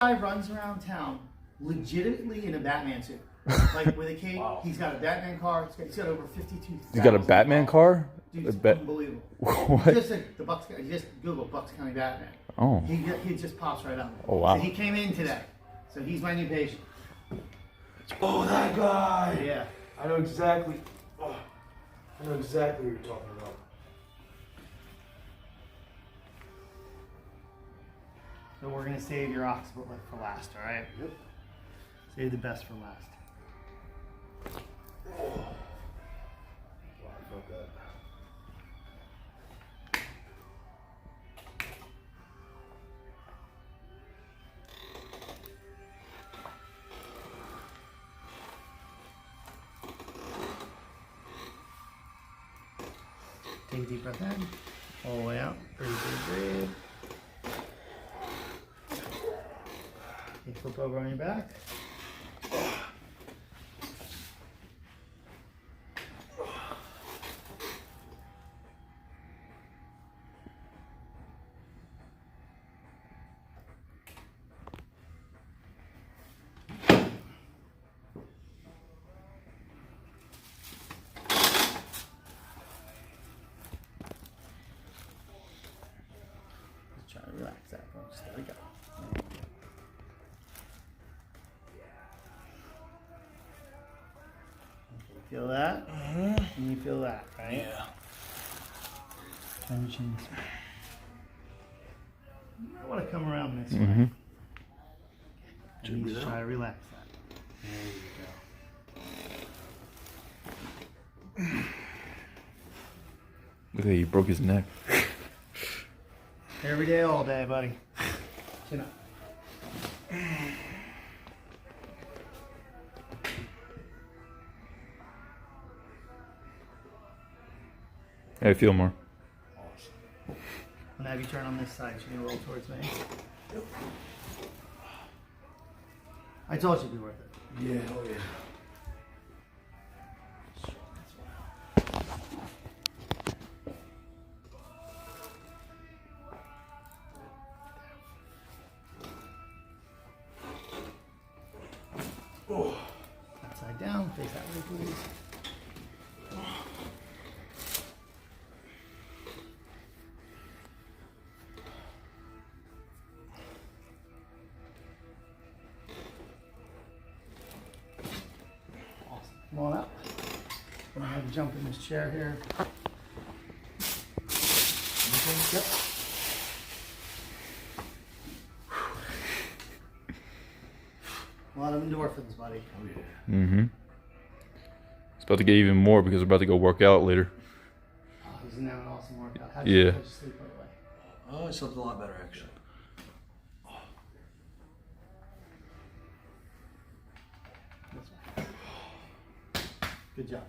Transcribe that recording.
Guy runs around town legitimately in a Batman suit. Like with a cape, wow. He's got a Batman car. He's got over 52,000. He's got a Batman car? Dude, it's unbelievable. What? Just like the Bucks. You just Google Bucks County Batman. Oh. He just pops right up. Oh wow. So he came in today. So he's my new patient. Oh, that guy. Yeah. I know exactly. Oh, I know exactly what you're talking about. So we're gonna save your occiput lift for last, all right? Yep. Save the best for last. Oh. Wow, I felt that. Take a deep breath in, all the way out. Breathe, breathe, breathe. Okay, flip over on your back. Try to relax that, folks. There we go. You feel that? And you feel that, right? Yeah. Turn your chin this way. I want to come around this way. And you just try to relax that. There you go. Look at that, he broke his neck. Every day, all day, buddy. Chin up. How do you feel more? I'm gonna have you turn on this side. You're gonna roll towards me. Yep. I told you it'd be worth it. Yeah, oh yeah. Oh. Upside down, face that way, please. Awesome. Come on up. I'm gonna have you jump in this chair here. Yep. A lot of endorphins, buddy. Oh yeah. Mm-hmm. It's about to get even more because we're about to go work out later. Oh, isn't that an awesome workout? How'd Yeah. you sleep, by the way? Oh, I slept a lot better actually. This way. Good job.